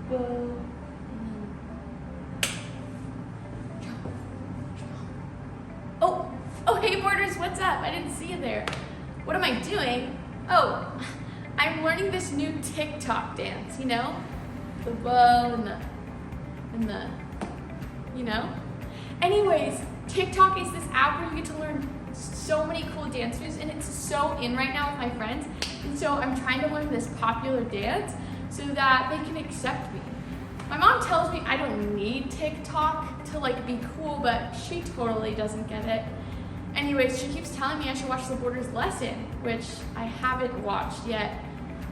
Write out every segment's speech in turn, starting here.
bow. Oh, hey boarders, what's up? I didn't see you there. What am I doing? Oh, I'm learning this new TikTok dance, you know? The bow and the, you know? Anyways, TikTok is this app where you get to learn so many cool dances, and it's so in right now with my friends. And so I'm trying to learn this popular dance so that they can accept me. My mom tells me I don't need TikTok to like be cool, but she totally doesn't get it. Anyways, she keeps telling me I should watch the Borders lesson, which I haven't watched yet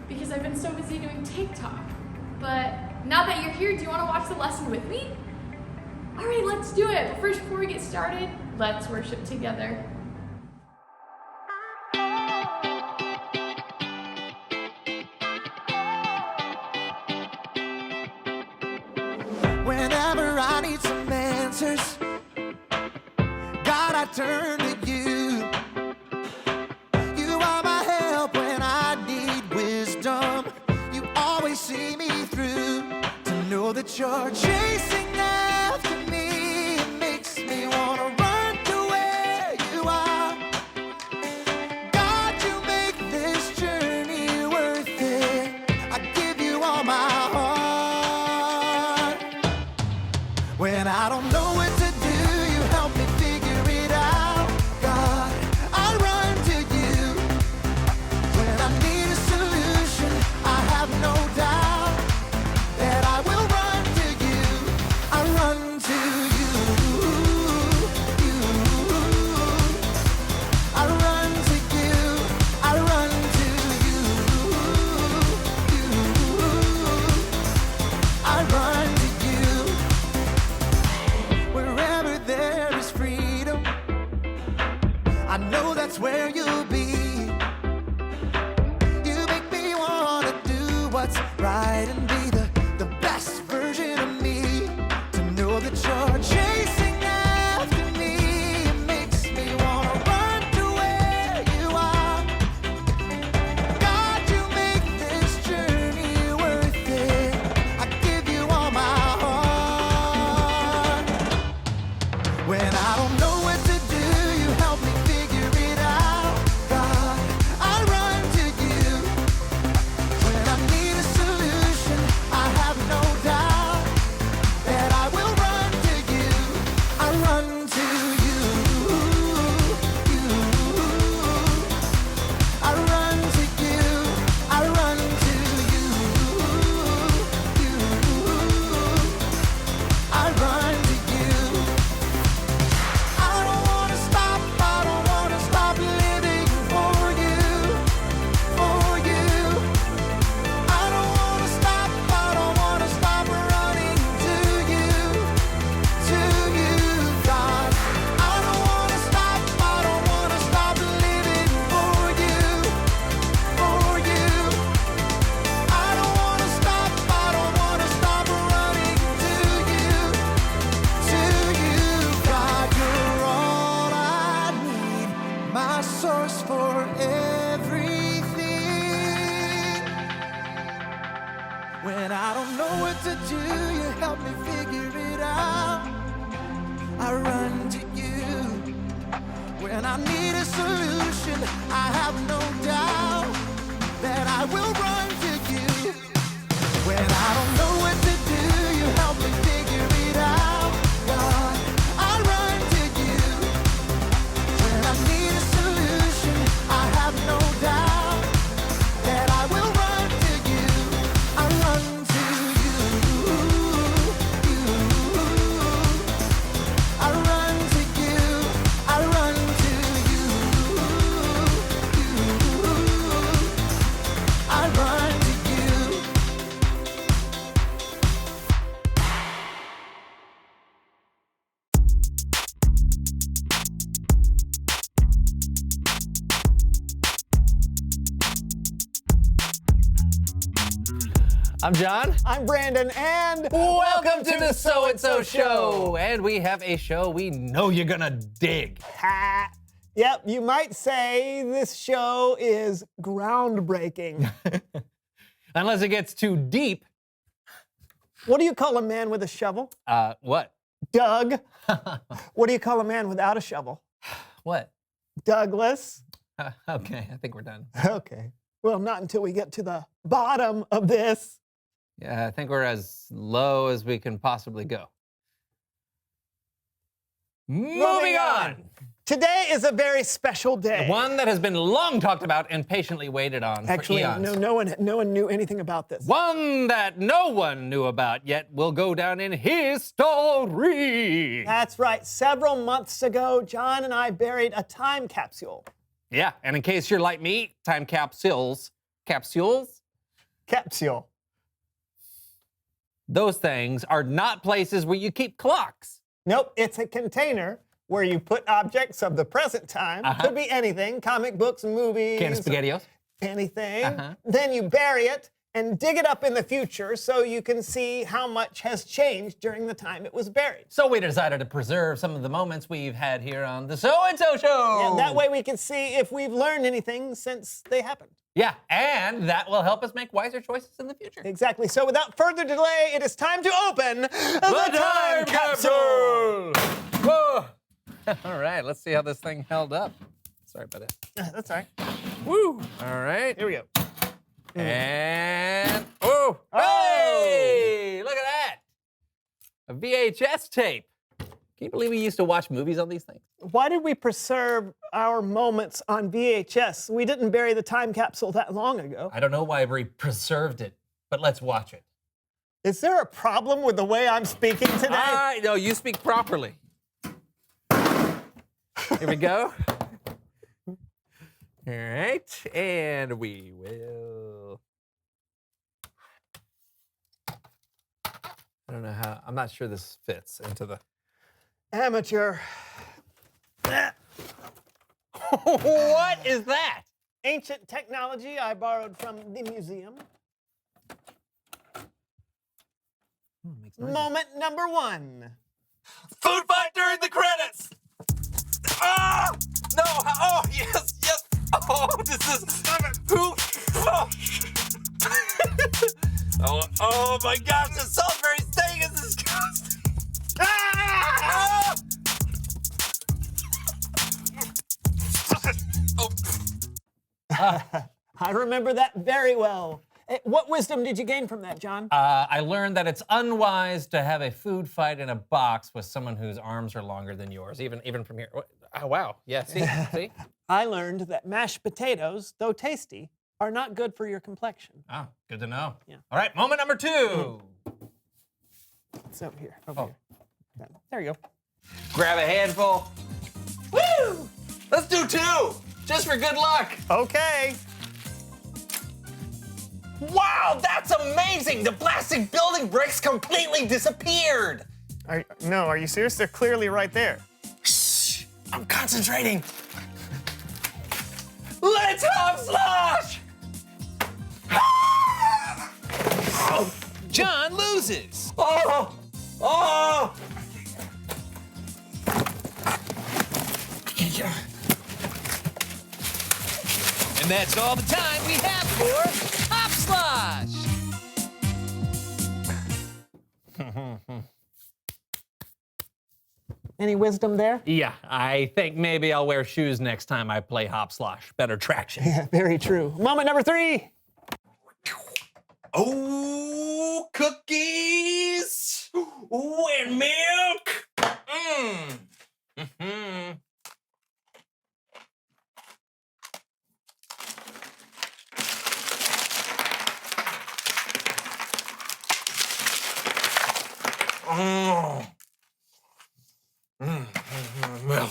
because I've been so busy doing TikTok. But now that you're here, do you want to watch the lesson with me? All right, let's do it. But first, before we get started, let's worship together. Whenever I need some answers, God, I turn to you. You are my help when I need wisdom. You always see me through. To know that you're chasing after me, it makes me wanna run to where you are. God, you make this journey worth it. I give you all my heart. When I don't know what to do, you help me figure it out. God, I run to you. When I need a solution, I have no doubt that I will run to you. I run to you. I run to you. I run to you. I run to you. Wherever there is freedom, I know that's where you'll be. You make me wanna do what's right and be the best version of me. To know that you're chasing after me, it makes me wanna run to where you are. God, you make this journey worth it. I give you all my heart. When I don't know what to do, you help me figure it out. God, I run to you. When I need a solution, I have no doubt that I will run to you. I run to you. I run to you. I run to you. I run to you. I don't wanna stop living for you, for you. I don't wanna stop running to you, God. I don't wanna stop living for you, for you. I don't wanna stop running to you, God. You're all I need, my source for everything. When I don't know what to do, you help me figure it out. I run to you. When I need a solution, I have no doubt that I will run to you. When I don't know what to do, you help me figure it out. God, I run to you. When I need a solution, I have no doubt that I will run to you. I run to you. I run to you. I run to you. I run to you. I'm John. I'm Brandon, and Welcome to the So and So Show. And we have a show we know you're gonna dig. ha. Yep, you might say this show is groundbreaking. Unless it gets too deep. What do you call a man with a shovel? What? Doug. What do you call a man without a shovel? What? Douglas. Okay, I think we're done. Okay. Well, not until we get to the bottom of this. Yeah, I think we're as low as we can possibly go. Moving on. Today is a very special day. One that has been long talked about and patiently waited on Actually, for eons. no one knew anything about this. One that no one knew about yet will go down in history. That's right. Several months ago, John and I buried a time capsule. Yeah, and in case you're like me, time capsules, Capsule. those things are not places where you keep clocks. Nope, it's a container where you put objects of the present time. Could be anything, comic books, movies. Can of SpaghettiOs. Anything. Then you bury it and dig it up in the future so you can see how much has changed during the time it was buried. So we decided to preserve some of the moments we've had here on the So-and-So Show. And that way we can see if we've learned anything since they happened. Yeah, and that will help us make wiser choices in the future. Exactly. So without further delay, it is time to open the time capsule. Whoa. All right, let's see how this thing held up. Sorry about it. That's all right. Woo. All right. Here we go. And, oh, hey, look at that. A VHS tape. Can you believe we used to watch movies on these things? Why did we preserve our moments on VHS? We didn't bury the time capsule that long ago. I don't know why we preserved it, but let's watch it. Is there a problem with the way I'm speaking today? No, you speak properly. Here we go. All right, and we will. I don't know how, I'm not sure this fits into the. Amateur. What is that? Ancient technology I borrowed from the museum. Moment number 1. Food fight during the credits! Ah! No! Oh, yes, yes! Oh, this is... Who? Oh, oh my gosh, the Salisbury steak is disgusting! Ah! I remember that very well. What wisdom did you gain from that, John? I learned that it's unwise to have a food fight in a box with someone whose arms are longer than yours, even from here. Oh, wow. Yeah, see? I learned that mashed potatoes, though tasty, are not good for your complexion. Oh, good to know. Yeah. All right, moment number 2. It's over here. Over here. There you go. Grab a handful. Woo! Let's do 2, just for good luck. Okay. Wow, that's amazing! The plastic building bricks completely disappeared. Are you serious? They're clearly right there. Shh, I'm concentrating. Let's hop slosh! John loses. Oh! Oh! And that's all the time we have for Hop Slosh. Any wisdom there? Yeah, I think maybe I'll wear shoes next time I play hop slosh. Better traction. Yeah, very true. Moment number 3. Oh, cookies! Ooh, and milk! Mmm. Mm-hmm. Oh. Milk.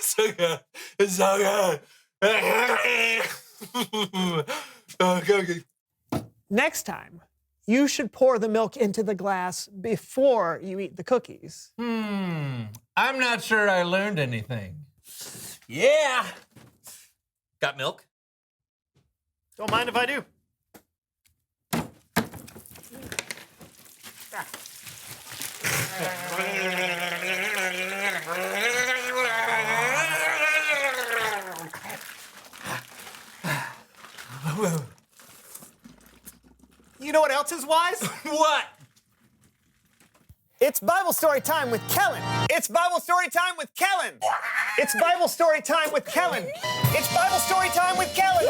So good. It's so good. Oh, cookie. Next time, you should pour the milk into the glass before you eat the cookies. I'm not sure I learned anything. Yeah. Got milk? Don't mind if I do. You know what else is wise? What? It's Bible story time with Kellen. It's Bible story time with Kellen. It's Bible story time with Kellen. It's Bible story time with Kellen.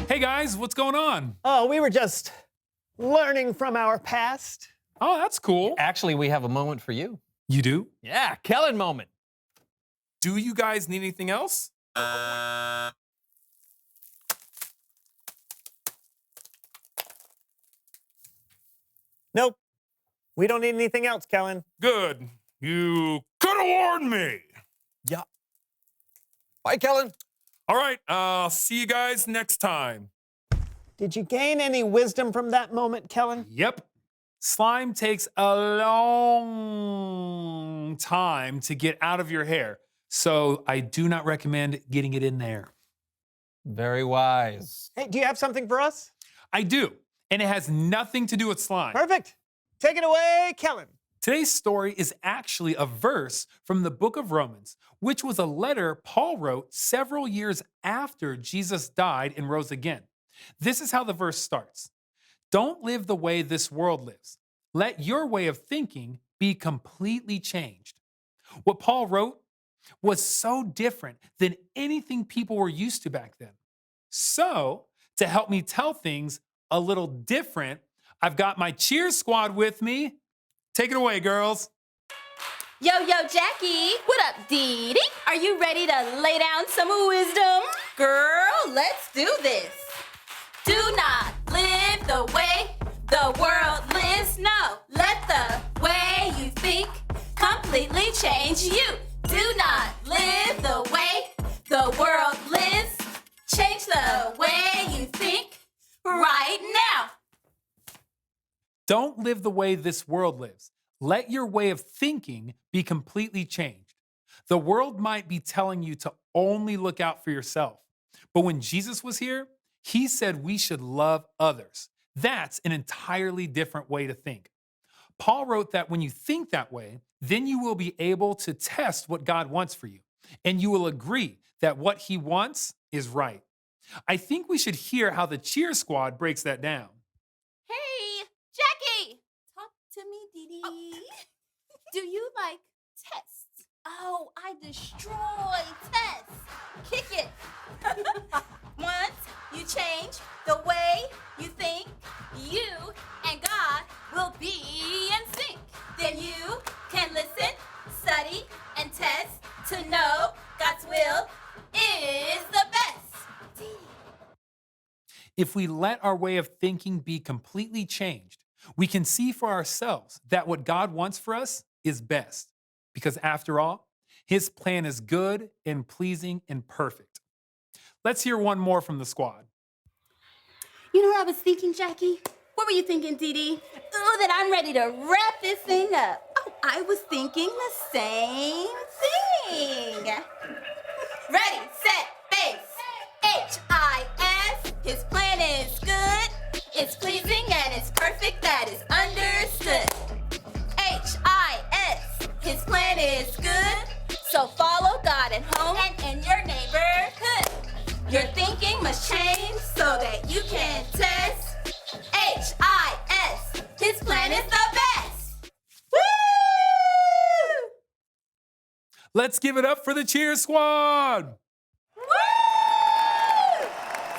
Hey guys, what's going on? Oh, we were just learning from our past. Oh, that's cool. Actually, we have a moment for you. You do? Yeah, Kellen moment. Do you guys need anything else? Nope. We don't need anything else, Kellen. Good. You could have warned me. Yeah. Bye, Kellen. All right, I'll see you guys next time. Did you gain any wisdom from that moment, Kellen? Yep. Slime takes a long time to get out of your hair, so I do not recommend getting it in there. Very wise. Hey, do you have something for us? I do, and it has nothing to do with slime. Perfect. Take it away, Kellen. Today's story is actually a verse from the book of Romans, which was a letter Paul wrote several years after Jesus died and rose again. This is how the verse starts. Don't live the way this world lives. Let your way of thinking be completely changed. What Paul wrote was so different than anything people were used to back then. So, to help me tell things a little different, I've got my cheer squad with me. Take it away, girls. Yo, Jackie. What up, Dee Dee? Are you ready to lay down some wisdom? Girl, let's do this. Do not live the way the world lives. No, let the way you think completely change you. Do not live the way the world lives. Change the way you think right now. Don't live the way this world lives. Let your way of thinking be completely changed. The world might be telling you to only look out for yourself. But when Jesus was here, he said we should love others. That's an entirely different way to think. Paul wrote that when you think that way, then you will be able to test what God wants for you, and you will agree that what he wants is right. I think we should hear how the cheer squad breaks that down. Hey, Jackie! Talk to me, Dee Dee. Do you like tests? Oh, I destroy tests. Kick it. Once you change the way you think, you and God will be in sync. Then you can listen, study, and test to know God's will is the best. If we let our way of thinking be completely changed, we can see for ourselves that what God wants for us is best. Because after all, his plan is good and pleasing and perfect. Let's hear one more from the squad. You know what I was thinking, Jackie? What were you thinking, Dee Dee? Oh, that I'm ready to wrap this thing up. Oh, I was thinking the same thing. Ready, set, base. H-I-S, his plan is good. It's pleasing and it's perfect, that is understood. H-I-S, his plan is good. So follow God at home and in your neighborhood. Your thinking must change so that you can test. H-I-S, his plan is the best. Woo! Let's give it up for the cheer squad. Woo!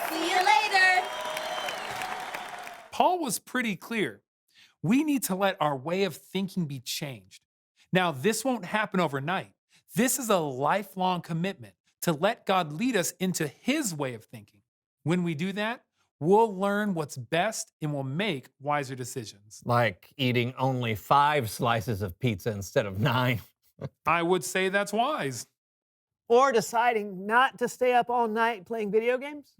See you later. Paul was pretty clear. We need to let our way of thinking be changed. Now, this won't happen overnight. This is a lifelong commitment to let God lead us into his way of thinking. When we do that, we'll learn what's best and we'll make wiser decisions. Like eating only 5 slices of pizza instead of 9. I would say that's wise. Or deciding not to stay up all night playing video games?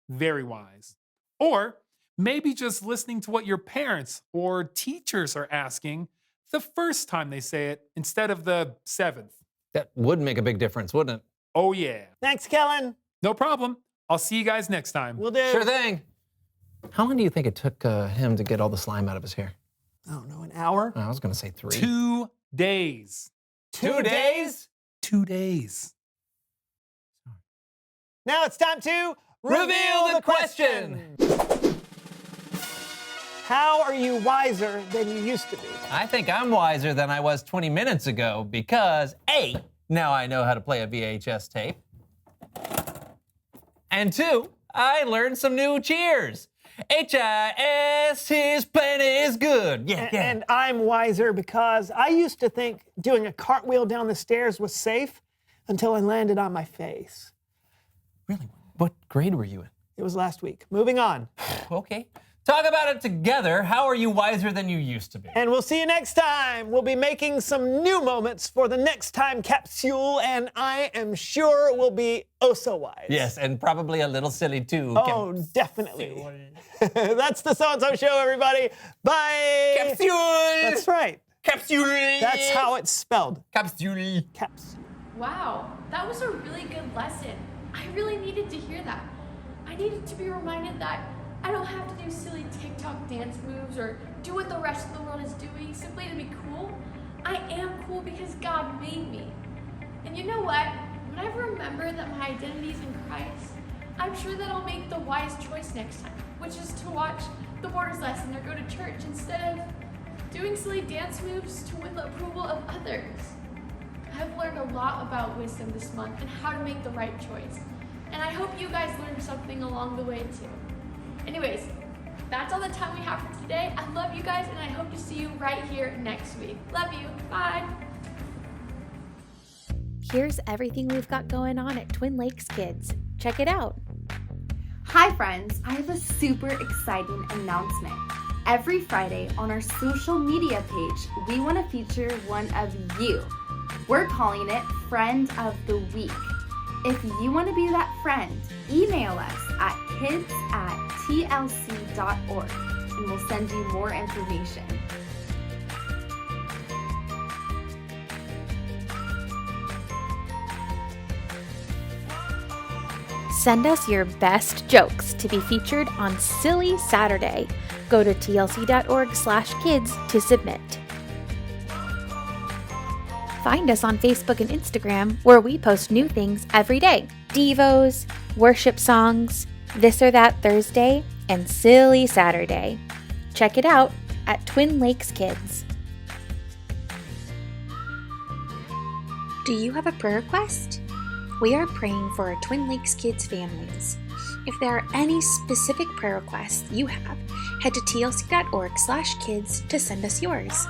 Very wise. Or maybe just listening to what your parents or teachers are asking the first time they say it instead of the 7th. That would make a big difference, wouldn't it? Oh, yeah. Thanks, Kellen. No problem. I'll see you guys next time. Will do. Sure thing. How long do you think it took him to get all the slime out of his hair? I don't know, an hour? I was going to say 3. 2 days. 2 days? 2 days. Now it's time to Reveal the question. How are you wiser than you used to be? I think I'm wiser than I was 20 minutes ago because A, now I know how to play a VHS tape. And 2, I learned some new cheers. H-I-S, his plan is good. Yeah, yeah. And I'm wiser because I used to think doing a cartwheel down the stairs was safe until I landed on my face. Really? What grade were you in? It was last week. Moving on. Okay. Talk about it together. How are you wiser than you used to be? And we'll see you next time. We'll be making some new moments for the next time capsule, and I am sure we'll be oh so wise. Yes, and probably a little silly too. Oh, definitely. That's the So-and-So Show, everybody. Bye. Capsule! That's right. Capsule! That's how it's spelled. Capsule. Caps. Wow, that was a really good lesson. I really needed to hear that. I needed to be reminded that I don't have to do silly TikTok dance moves or do what the rest of the world is doing simply to be cool. I am cool because God made me. And you know what? When I remember that my identity is in Christ, I'm sure that I'll make the wise choice next time, which is to watch the Borders lesson or go to church instead of doing silly dance moves to win the approval of others. I've learned a lot about wisdom this month and how to make the right choice. And I hope you guys learned something along the way too. Anyways, that's all the time we have for today. I love you guys and I hope to see you right here next week. Love you. Bye. Here's everything we've got going on at Twin Lakes Kids. Check it out. Hi friends, I have a super exciting announcement. Every Friday on our social media page, we want to feature one of you. We're calling it Friend of the Week. If you want to be that friend, email us at kids@tlc.org and we'll send you more information. Send us your best jokes to be featured on Silly Saturday. Go to tlc.org/kids to submit. Find us on Facebook and Instagram, where we post new things every day. Devos, worship songs, This or That Thursday, and Silly Saturday. Check it out at Twin Lakes Kids. Do you have a prayer request? We are praying for our Twin Lakes Kids families. If there are any specific prayer requests you have, head to tlc.org/kids to send us yours.